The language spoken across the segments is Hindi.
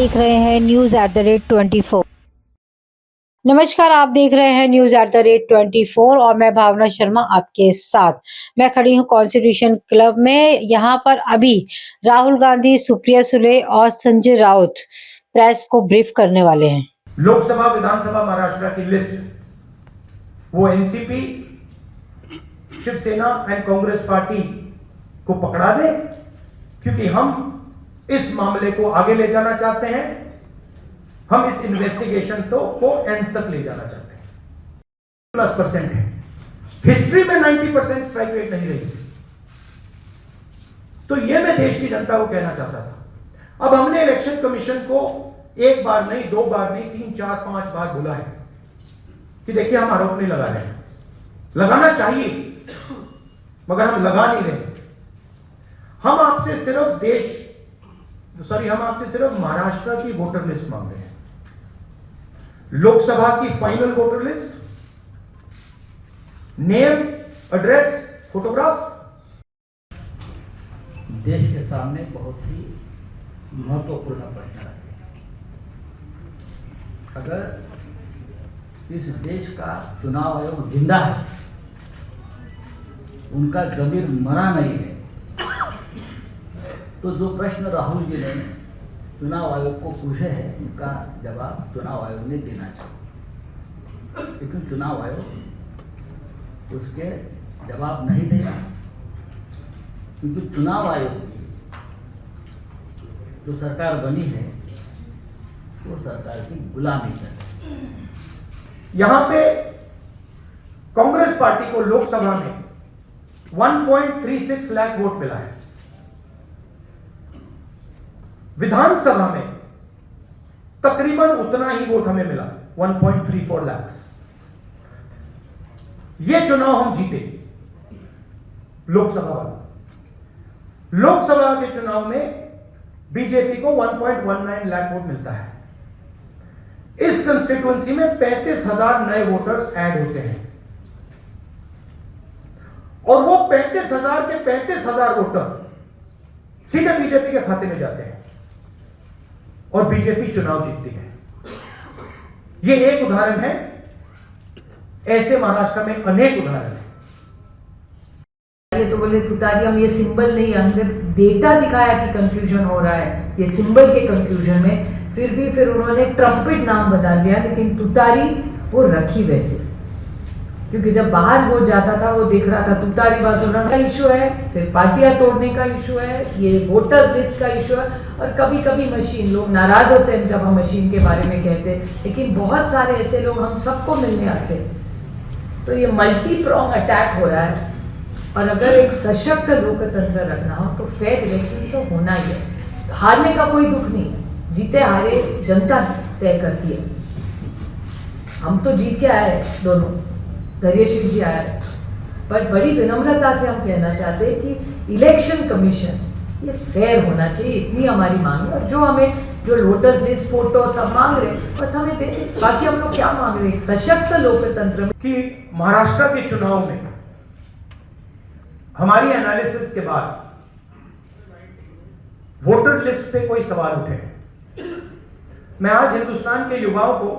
देख रहे हैं News@24। नमस्कार, आप देख रहे हैं News@24 और मैं भावना शर्मा आपके साथ। मैं खड़ी हूं कॉन्स्टिट्यूशन क्लब में। यहां पर अभी राहुल गांधी, सुप्रिया सुले और संजय राउत प्रेस को ब्रीफ करने वाले हैं। लोकसभा विधानसभा महाराष्ट्र की लिस्ट वो NCP, Shiv Sena and Congress party को पकड़ा दे, क्योंकि हम इस मामले को आगे ले जाना चाहते हैं। हम इस इन्वेस्टिगेशन को एंड तक ले जाना चाहते हैं। +% है, हिस्ट्री में 90% स्ट्राइक रेट नहीं रही। तो यह मैं देश की जनता को कहना चाहता था। अब हमने इलेक्शन कमीशन को एक बार नहीं, दो बार नहीं, 3, 4, 5 बार बोला है कि देखिए हम आरोप नहीं लगा रहे हैं, लगाना चाहिए मगर हम लगा नहीं रहे। हम आपसे सिर्फ महाराष्ट्र की वोटर लिस्ट मांग रहे हैं, लोकसभा की final voter list, name, address, photograph. देश के सामने बहुत ही महत्वपूर्ण प्रश्न है। अगर इस देश का चुनाव आयोग जिंदा है, उनका ज़मीर मरा नहीं है, तो जो प्रश्न राहुल जी ने चुनाव आयोग को पूछे हैं, उनका जवाब चुनाव आयोग ने देना चाहिए। लेकिन चुनाव आयोग उसके जवाब नहीं देगा, क्योंकि चुनाव आयोग जो सरकार बनी है वो सरकार की गुलामी कर। यहां पे कांग्रेस पार्टी को लोकसभा में 1.36 लाख वोट मिला है, विधानसभा में तकरीबन उतना ही वोट हमें मिला, 1.34 लाख। यह चुनाव हम जीते लोकसभा वाला। लोकसभा के चुनाव में बीजेपी को 1.19 लाख वोट मिलता है। इस कंस्टिट्यूएंसी में 35,000 नए वोटर्स ऐड होते हैं और वो 35,000 के 35,000 वोटर सीधे बीजेपी के खाते में जाते हैं और बीजेपी चुनाव जीतती है। यह एक उदाहरण है, ऐसे महाराष्ट्र में अनेक उदाहरण हैं। ये तो बोले तुतारी, हम ये सिंबल नहीं, अंदर डेटा दिखाया कि कंफ्यूजन हो रहा है ये सिंबल के कंफ्यूजन में, फिर उन्होंने ट्रम्पेट नाम बता दिया, लेकिन तुतारी वो रखी वैसे, क्योंकि जब बाहर वो जाता था वो देख रहा था तुतारी बात का इशू है, फिर पार्टियां तोड़ने का इशू है, ये वोटर्स लिस्ट का इशू है, और कभी कभी मशीन, लोग नाराज होते हैं जब हम मशीन के बारे में कहते हैं, लेकिन बहुत सारे ऐसे लोग हम सबको मिलने आते हैं। तो ये मल्टी प्रोंग अटैक हो रहा है, और अगर एक सशक्त लोकतंत्र रखना हो तो फेयर इलेक्शन तो होना ही है। हारने का कोई दुख नहीं, जीते हारे जनता तय करती है। हम तो जीत के आए दोनों, धैर्यशील जी आए, पर बड़ी विनम्रता से हम कहना चाहते हैं कि इलेक्शन कमीशन ये फेयर होना चाहिए, इतनी हमारी मांग है। और जो वोटर्स लिस्ट, फोटो सब मांग रहे हैं, बस हमें दे। बाकी हम लोग क्या मांग रहे हैं? सशक्त लोकतंत्र कि महाराष्ट्र के चुनाव में हमारी एनालिसिस के बाद वोटर लिस्ट पे कोई सवाल उठे। मैं आज हिंदुस्तान के युवाओं को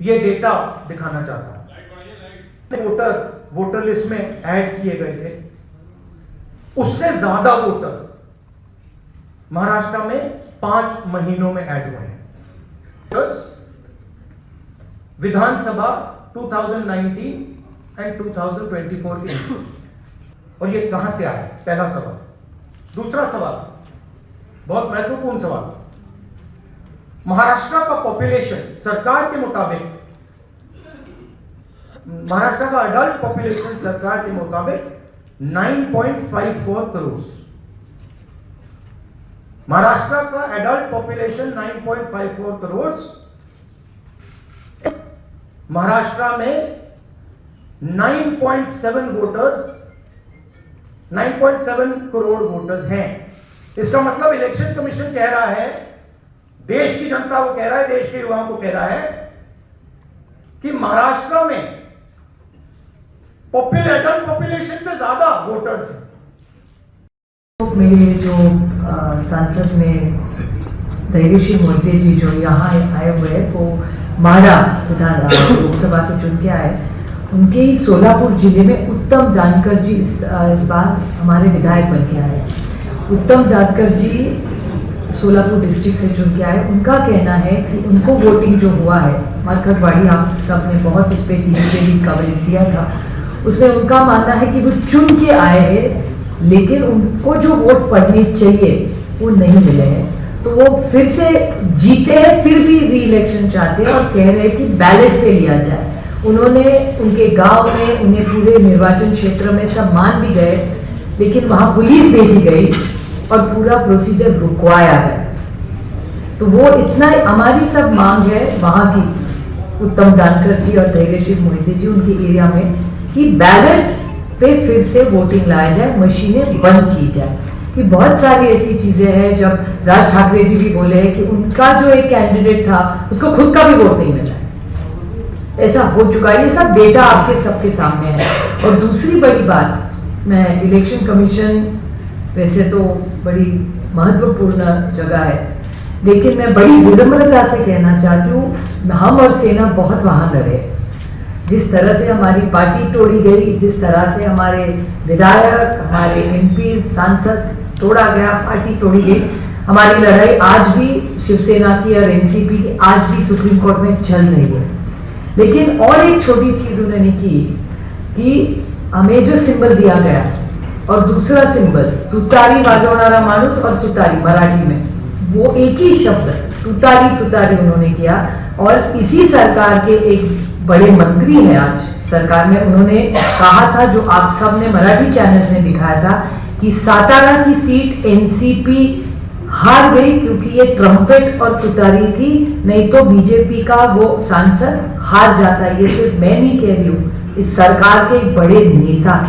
यह डेटा दिखाना चाहता हूं। वोटर लिस्ट में ऐड किए गए थे, उससे ज्यादा वोटर महाराष्ट्र में 5 महीनों में ऐड हुए हैं। विधानसभा 2019 एंड 2024 के, और ये कहां से आया? पहला सवाल। दूसरा सवाल, बहुत महत्वपूर्ण सवाल, महाराष्ट्र का पॉपुलेशन सरकार के मुताबिक, महाराष्ट्र का अडल्ट पॉपुलेशन सरकार के मुताबिक 9.54 करोड़। महाराष्ट्र का एडल्ट पॉपुलेशन 9.54 करोड़। महाराष्ट्र में 9.7 वोटर्स, 9.7 करोड़ वोटर्स हैं। इसका मतलब इलेक्शन कमीशन कह रहा है, देश की जनता को कह रहा है, देश के युवाओं को कह रहा है कि महाराष्ट्र में एडल्ट पॉपुलेशन से ज्यादा वोटर्स हैं। मेरे जो सांसद में धैर्यश्री मोहिते जी जो यहाँ आए हुए हैं वो माड़ा विधान लोकसभा से चुन के आए, उनके ही सोलापुर जिले में उत्तम जानकर जी इस बार हमारे विधायक बन के आए। उत्तम जानकर जी सोलापुर डिस्ट्रिक्ट से चुन के आए। उनका कहना है कि उनको वोटिंग जो हुआ है, मरकटवाड़ी आप सबने बहुत उस पर टीवी पे भी कवरेज दिया था, उसमें उनका मानना है कि वो चुन के आए हैं लेकिन उनको जो वोट पड़ने चाहिए वो नहीं मिले हैं, तो वो फिर से जीते हैं, फिर भी री इलेक्शन चाहते हैं और कह रहे हैं कि बैलेट पे लिया जाए। उन्होंने उनके गांव में उन्हें पूरे निर्वाचन क्षेत्र में सब मान भी गए, लेकिन वहां पुलिस भेजी गई और पूरा प्रोसीजर रुकवाया गया। तो वो इतना हमारी सब मांग है वहां की, उत्तम जानकर जी और धैर्यश्री मोहिते जी उनके एरिया में, कि बैलेट पे फिर से वोटिंग लाया जाए, मशीनें बंद की जाए। कि बहुत सारी ऐसी चीजें हैं, जब राज ठाकरे जी भी बोले हैं कि उनका जो एक कैंडिडेट था उसको खुद का भी वोट नहीं मिला, ऐसा हो चुका है। ये सब डेटा आपके सबके सामने है। और दूसरी बड़ी बात, मैं इलेक्शन कमीशन वैसे तो बड़ी महत्वपूर्ण जगह है, लेकिन मैं बड़ी विनम्रता से कहना चाहती हूँ, हम और सेना बहुत वहां लड़े। जिस तरह से हमारी पार्टी तोड़ी गई, जिस तरह से हमारे विधायक, हमारे एमपी, सांसद तोड़ा गया, पार्टी तोड़ी गई, हमारी लड़ाई आज भी शिवसेना की और एनसीपी की आज भी सुप्रीम कोर्ट में चल रही है। लेकिन और एक छोटी चीज उन्होंने की कि हमें जो सिंबल दिया गया और दूसरा सिंबल तुतारी वाजवणारा माणूस और तुतारी मराठी में, वो एक ही शब्द तुतारी तुतारी उन्होंने किया। और इसी सरकार के एक बड़े मंत्री हैं आज सरकार में, उन्होंने कहा था, जो आप सब ने मराठी चैनल्स ने दिखाया था, कि सातारा की सीट एनसीपी हार गई क्योंकि ये ट्रम्पेट और तुतारी थी, नहीं तो बीजेपी का वो सांसद हार जाता। ये सिर्फ मैं नहीं कह रही हूँ, इस सरकार के बड़े नेता